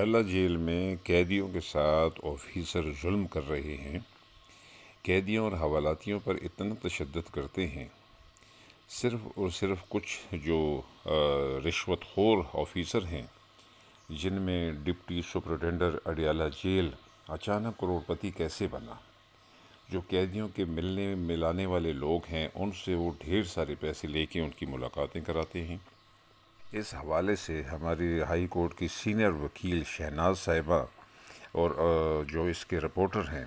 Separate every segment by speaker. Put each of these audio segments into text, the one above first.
Speaker 1: Adiala jail میں قیدیوں کے ساتھ آفیسر ظلم کر رہے ہیں۔ قیدیوں اور حوالاتیوں پر اتنا تشدد کرتے ہیں، صرف اور صرف کچھ جو رشوت خور آفیسر ہیں، جن میں ڈپٹی سپرنٹینڈنٹ اڈیالہ جیل اچانک کروڑپتی کیسے بنا؟ جو قیدیوں کے ملنے ملانے والے لوگ ہیں، ان سے وہ ڈھیر سارے پیسے لے کے ان کی ملاقاتیں کراتے ہیں۔ اس حوالے سے ہماری ہائی کورٹ کی سینئر وکیل شہناز صاحبہ اور جو اس کے رپورٹر ہیں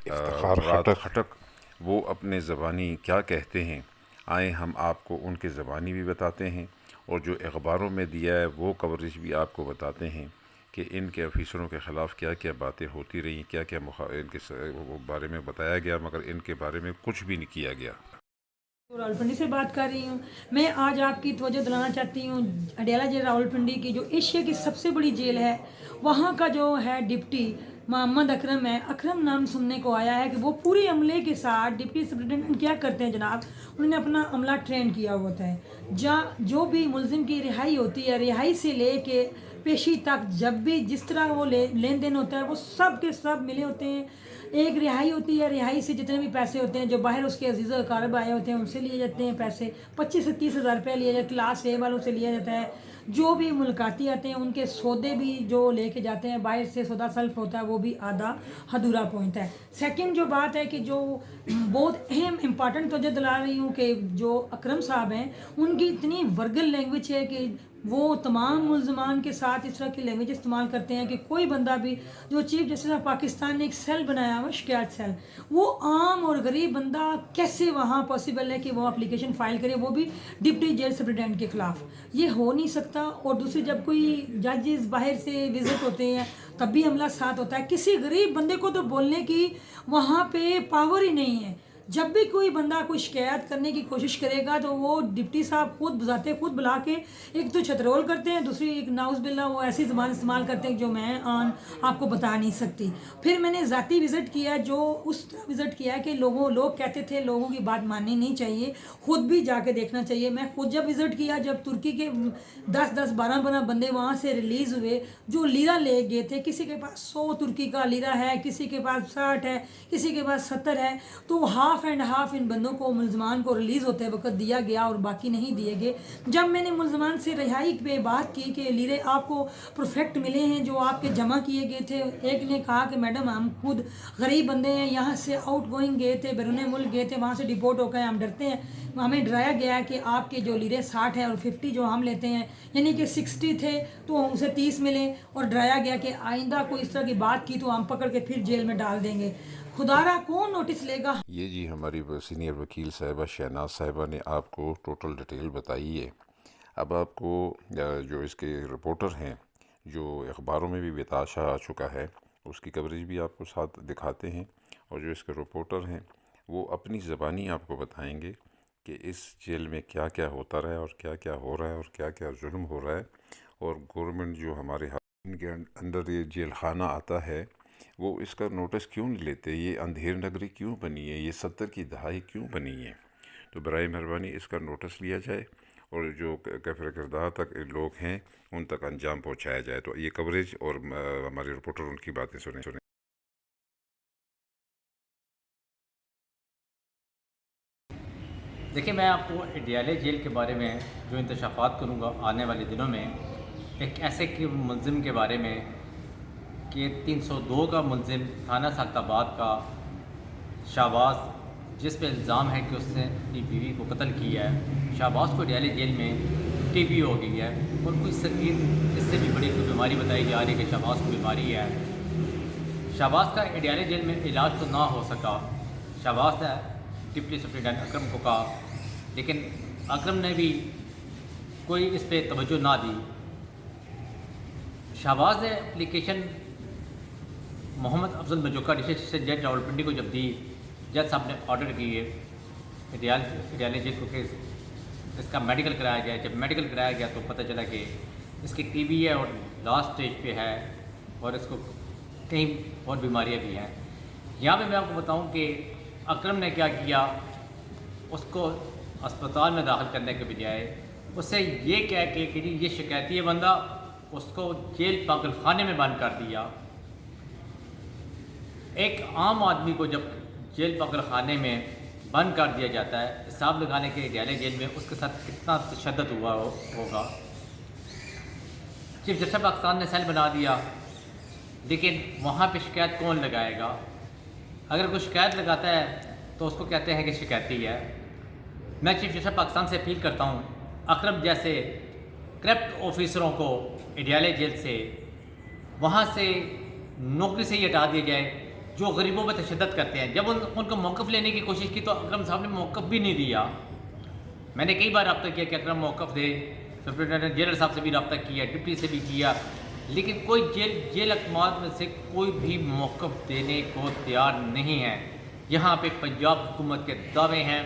Speaker 1: مراد خٹک، وہ اپنے زبانی کیا کہتے ہیں، آئیں ہم آپ کو ان کے زبانی بھی بتاتے ہیں، اور جو اخباروں میں دیا ہے وہ کوریج بھی آپ کو بتاتے ہیں کہ ان کے آفیسروں کے خلاف کیا کیا باتیں ہوتی رہیں، کیا کیا ان کے بارے میں بتایا گیا، مگر ان کے بارے میں کچھ بھی نہیں کیا گیا۔
Speaker 2: راولپنڈی سے بات کر رہی ہوں۔ میں آج آپ کی توجہ دلانا چاہتی ہوں اڈیالہ جیل راولپنڈی کی، جو ایشیا کی سب سے بڑی جیل ہے، وہاں کا جو ہے ڈپٹی محمد اکرم ہے۔ اکرم نام سننے کو آیا ہے کہ وہ پورے عملے کے ساتھ ڈپٹی سپرنٹینڈنٹ کیا کرتے ہیں جناب، انہوں نے اپنا عملہ ٹرین کیا ہوتا ہے۔ جو بھی ملزم کی رہائی ہوتی ہے، رہائی سے لے کے پیشی تک، جب بھی جس طرح وہ لین دین ہوتا ہے، وہ سب کے سب ملے ہوتے ہیں۔ ایک رہائی ہوتی ہے، رہائی سے جتنے بھی پیسے ہوتے ہیں، جو باہر اس کے عزیز و اقارب آئے ہوتے ہیں، ان سے لیے جاتے ہیں پیسے، 25 سے 30 ہزار روپے لیے جاتے ہیں، کلاس اے والوں سے لیا جاتا ہے۔ جو بھی ملاقاتی آتے ہیں، ان کے سودے بھی جو لے کے جاتے ہیں، باہر سے سودا سلف ہوتا ہے، وہ بھی آدھا ادھورا پہنچتا ہے۔ سیکنڈ جو بات ہے کہ جو بہت اہم امپارٹنٹ توجہ دلا رہی ہوں کہ جو اکرم صاحب ہیں، ان کی اتنی ورگل لینگویج ہے کہ وہ تمام ملزمان کے ساتھ اس طرح کی لینگویج استعمال کرتے ہیں کہ کوئی بندہ بھی، جو چیف جسٹس آف پاکستان نے ایک سیل بنایا ہوا شکایت سیل، وہ عام اور غریب بندہ کیسے وہاں پاسبل ہے کہ وہ اپلیکیشن فائل کرے، وہ بھی ڈپٹی جیل سپرنٹینڈنٹ کے خلاف؟ یہ ہو نہیں سکتا۔ اور دوسری، جب کوئی ججز باہر سے وزٹ ہوتے ہیں تب بھی عملہ ساتھ ہوتا ہے، کسی غریب بندے کو تو بولنے کی وہاں پہ پاور ہی نہیں ہے۔ جب بھی کوئی بندہ کوئی شکایت کرنے کی کوشش کرے گا تو وہ ڈپٹی صاحب خود بذاتے خود بلا کے ایک تو چھترول کرتے ہیں، دوسری ایک ناؤز باللہ وہ ایسی زبان استعمال کرتے ہیں جو میں آپ کو بتا نہیں سکتی۔ پھر میں نے ذاتی وزٹ کیا، جو اس طرح وزٹ کیا کہ لوگ کہتے تھے لوگوں کی بات ماننی نہیں چاہیے، خود بھی جا کے دیکھنا چاہیے۔ میں خود جب وزٹ کیا، جب ترکی کے 10-12 بندے وہاں سے ریلیز ہوئے، جو لیرہ لے گئے تھے، کسی کے پاس 100 ترکی کا لیرہ ہے، کسی کے پاس 60 ہے، کسی کے پاس 70 ہے، تو ہاف اینڈ ہاف ان بندوں کو، ملزمان کو ریلیز ہوتے وقت دیا گیا اور باقی نہیں دیے گئے۔ جب میں نے ملزمان سے رہائی پہ بات کی کہ لیرے آپ کو پرفیکٹ ملے ہیں جو آپ کے جمع کیے گئے تھے، ایک نے کہا کہ میڈم ہم خود غریب بندے ہیں، یہاں سے آؤٹ گوئنگ گئے تھے، بیرون ملک گئے تھے، وہاں سے ڈپورٹ ہو گئے، ہم ڈرتے ہیں، ہمیں ڈرایا گیا ہے کہ آپ کے جو لیرے 60 ہیں اور 50 جو ہم لیتے ہیں، یعنی کہ 60 تھے تو اسے 30 ملے، اور ڈرایا گیا کہ آئندہ کوئی اس طرح کی بات کی تو ہم پکڑ کے پھر جیل میں ڈال دیں گے۔ خدارا کون نوٹس لے گا؟
Speaker 1: یہ جی ہماری سینئر وکیل صاحبہ شہناز صاحبہ نے آپ کو ٹوٹل ڈیٹیل بتائی ہے۔ اب آپ کو جو اس کے رپورٹر ہیں، جو اخباروں میں بھی بتاشا آ چکا ہے، اس کی کوریج بھی آپ کو ساتھ دکھاتے ہیں، اور جو اس کے رپورٹر ہیں وہ اپنی زبانی آپ کو بتائیں گے کہ اس جیل میں کیا کیا ہوتا رہا ہے اور کیا کیا ہو رہا ہے اور کیا کیا ظلم ہو رہا ہے، اور گورنمنٹ جو ہمارے ان کے اندر یہ جیل خانہ آتا ہے، وہ اس کا نوٹس کیوں نہیں لیتے؟ یہ اندھیر نگری کیوں بنی ہے؟ یہ 70 کی دہائی کیوں بنی ہے؟ تو برائے مہربانی اس کا نوٹس لیا جائے، اور جو کیفر کردار تک لوگ ہیں ان تک انجام پہنچایا جائے۔ تو یہ کوریج اور ہمارے رپورٹر ان کی باتیں سنیں۔
Speaker 3: دیکھیں، میں آپ کو اڈیالہ جیل کے بارے میں جو انکشافات کروں گا آنے والے دنوں میں، ایک ایسے ملزم کے بارے میں کہ 302 کا ملزم تھانہ سعادت آباد کا شہباز، جس پہ الزام ہے کہ اس نے اپنی بیوی کو قتل کیا ہے۔ شہباز کو اڈیالہ جیل میں ٹی بی ہو گئی ہے، اور کوئی سنگین اس سے بھی بڑی کوئی بیماری بتائی جا رہی ہے کہ شہباز کو بیماری ہے۔ شہباز کا اڈیالہ جیل میں علاج تو نہ ہو سکا۔ شہباز نے ڈپٹی سپرنٹینڈنٹ اکرم کو کہا، لیکن اکرم نے بھی کوئی اس پہ توجہ نہ دی۔ شہباز نے اپلیکیشن محمد افضل مجوکا ڈسٹرکٹ جج راولپنڈی کو جب دی، جج صاحب نے آرڈر کیے اڈیالہ جیل کو کہ اس کا میڈیکل کرایا جائے۔ جب میڈیکل کرایا گیا تو پتہ چلا کہ اس کی ٹی بی ہے اور لاسٹ اسٹیج پہ ہے، اور اس کو کئی اور بیماریاں بھی ہیں۔ یہاں پہ میں آپ کو بتاؤں کہ اکرم نے کیا کیا، اس کو اسپتال میں داخل کرنے کے بجائے اس سے یہ کہہ کے کہ یہ شکایتی ہے بندہ، اس کو جیل پاگل خانے میں بند کر دیا۔ ایک عام آدمی کو جب جیل پاگل خانے میں بند کر دیا جاتا ہے، حساب لگانے کے اڈیالہ جیل میں اس کے ساتھ کتنا تشدد ہوا ہوگا۔ چیف جسٹس پاکستان نے سیل بنا دیا، لیکن وہاں پہ شکایت کون لگائے گا؟ اگر کوئی شکایت لگاتا ہے تو اس کو کہتے ہیں کہ شکایتی ہے۔ میں چیف جسٹس پاکستان سے اپیل کرتا ہوں، اکرم جیسے کرپٹ آفیسروں کو اڈیالہ جیل سے، وہاں سے نوکری سے ہی ہٹا دیا جائے جو غریبوں پہ تشدد کرتے ہیں۔ جب ان کو موقف لینے کی کوشش کی تو اکرم صاحب نے موقف بھی نہیں دیا۔ میں نے کئی بار رابطہ کیا کہ اکرم موقف دے، سپرنٹینڈنٹ جنرل صاحب سے بھی رابطہ کیا، ڈپٹی سے بھی کیا، لیکن کوئی جیل حکومت میں سے کوئی بھی موقف دینے کو تیار نہیں ہے۔ یہاں پہ پنجاب حکومت کے دعوے ہیں،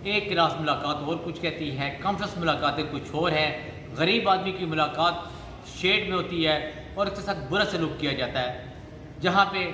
Speaker 3: ایک کلاس ملاقات اور کچھ کہتی ہے، کانفرنس ملاقاتیں کچھ اور ہیں، غریب آدمی کی ملاقات شیڈ میں ہوتی ہے اور اس کے ساتھ برا سلوک کیا جاتا ہے۔ جہاں پہ